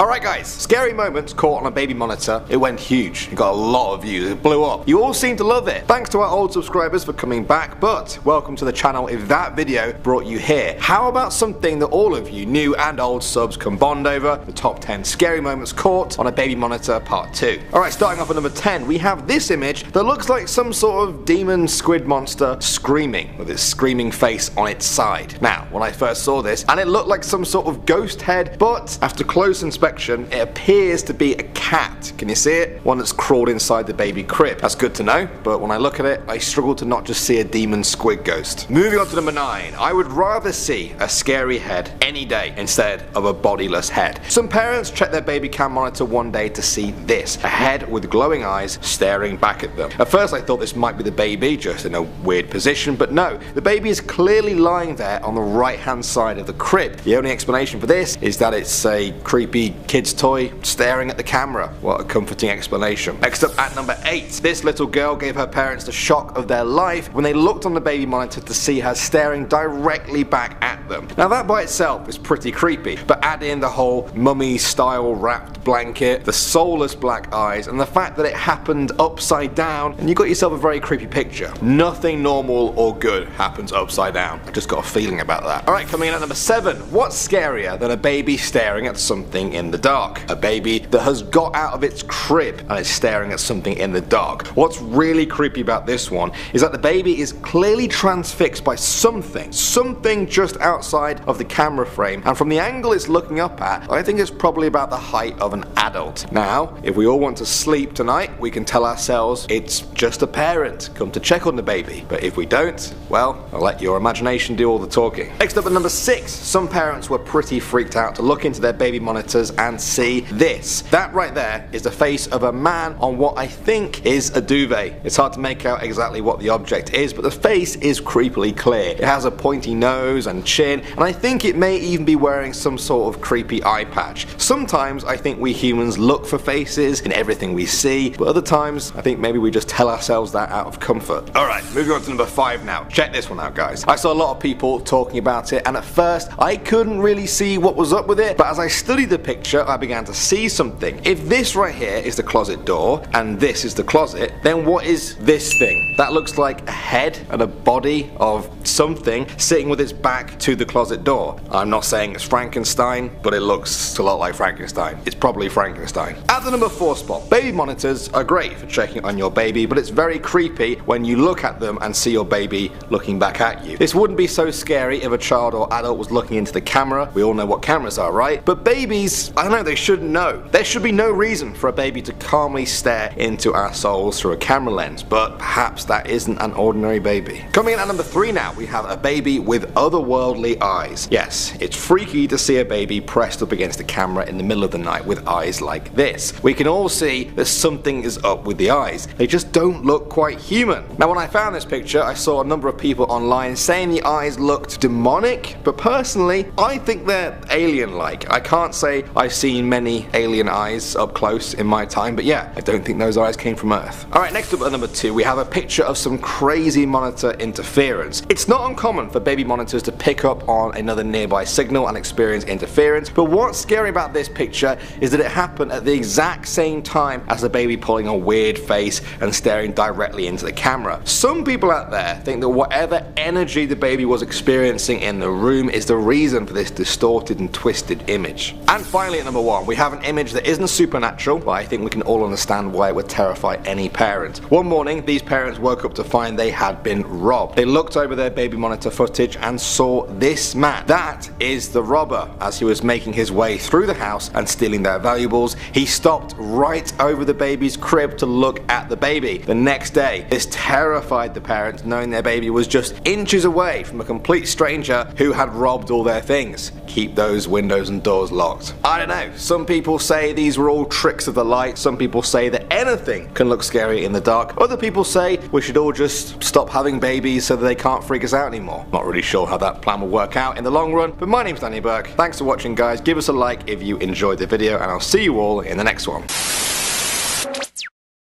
Alright guys, scary moments caught on a baby monitor. It went huge, it got a lot of views, it blew up. You all seem to love it. Thanks to our old subscribers for coming back, but welcome to the channel if that video brought you here. How about something that all of you new and old subs can bond over? The top 10 scary moments caught on a baby monitor part 2. Alright, starting off at number 10, we have this image that looks like some sort of demon squid monster screaming with its screaming face on its side. Now, when I first saw this, and it looked like some sort of ghost head, but after close inspection it appears to be a cat. Can you see it? One that's crawled inside the baby crib. That's good to know, but when I look at it, I struggle to not just see a demon squid ghost. Moving on to number 9, I would rather see a scary head any day instead of a bodiless head. Some parents check their baby cam monitor one day to see this, a head with glowing eyes staring back at them. At first I thought this might be the baby just in a weird position, but no, the baby is clearly lying there on the right hand side of the crib. The only explanation for this is that it's a creepy kid's toy staring at the camera. What a comforting explanation. Next up at number 8, this little girl gave her parents the shock of their life when they looked on the baby monitor to see her staring directly back at them. Now that by itself is pretty creepy, but add in the whole mummy style wrapped blanket, the soulless black eyes, and the fact that it happened upside down, and you got yourself a very creepy picture. Nothing normal or good happens upside down. I just got a feeling about that. Alright, coming in at number 7, what's scarier than a baby staring at something in the dark? A baby that has got out of its crib and is staring at something in the dark. What's really creepy about this one is that the baby is clearly transfixed by something just outside of the camera frame, and from the angle it's looking up at, I think it's probably about the height of an adult. Now, if we all want to sleep tonight, we can tell ourselves it's just a parent come to check on the baby, but if we don't, well, I'll let your imagination do all the talking. Next up at number 6, some parents were pretty freaked out to look into their baby monitors and see this. That right there is the face of a man on what I think is a duvet. It's hard to make out exactly what the object is, but the face is creepily clear. It has a pointy nose and chin, and I think it may even be wearing some sort of creepy eye patch. Sometimes I think we humans look for faces in everything we see, but other times I think maybe we just tell ourselves that out of comfort. Alright, moving on to number 5 now. Check this one out guys. I saw a lot of people talking about it, and at first I couldn't really see what was up with it, but as I studied the picture I began to see something. If this right here is the closet door and this is the closet, then what is this thing? That looks like a head and a body of something sitting with its back to the closet door. I'm not saying it's Frankenstein, but it looks a lot like Frankenstein. It's probably Frankenstein. At the number 4 spot, baby monitors are great for checking on your baby, but it's very creepy when you look at them and see your baby looking back at you. This wouldn't be so scary if a child or adult was looking into the camera. We all know what cameras are, right? But babies, I don't know, they shouldn't know. There should be no reason for a baby to calmly stare into our souls through a camera lens, but perhaps that isn't an ordinary baby. Coming in at number 3 now, we have a baby with otherworldly eyes. Yes, it's freaky to see a baby pressed up against the camera in the middle of the night with eyes like this. We can all see that something is up with the eyes. They just don't look quite human. Now when I found this picture, I saw a number of people online saying the eyes looked demonic, but personally, I think they're alien-like. I can't say I've seen many alien eyes up close in my time, but yeah, I don't think those eyes came from Earth. Alright, next up at number 2, we have a picture of some crazy monitor interference. It's not uncommon for baby monitors to pick up on another nearby signal and experience interference, but what's scary about this picture is that it happened at the exact same time as the baby pulling a weird face and staring directly into the camera. Some people out there think that whatever energy the baby was experiencing in the room is the reason for this distorted and twisted image. And finally at number 1, we have an image that isn't supernatural, but I think we can all understand why it would terrify any parent. One morning, these parents woke up to find they had been robbed. They looked over their baby monitor footage and saw this man. That is the robber. As he was making his way through the house and stealing their valuables, he stopped right over the baby's crib to look at the baby. The next day, this terrified the parents, knowing their baby was just inches away from a complete stranger who had robbed all their things. Keep those windows and doors locked. I don't know, some people say these were all tricks of the light, some people say that anything can look scary in the dark, other people say we should all just stop having babies so that they can't freak us out anymore. Not really sure how that plan will work out in the long run, but my name's Danny Burke. Thanks for watching guys, give us a like if you enjoyed the video, and I'll see you all in the next one.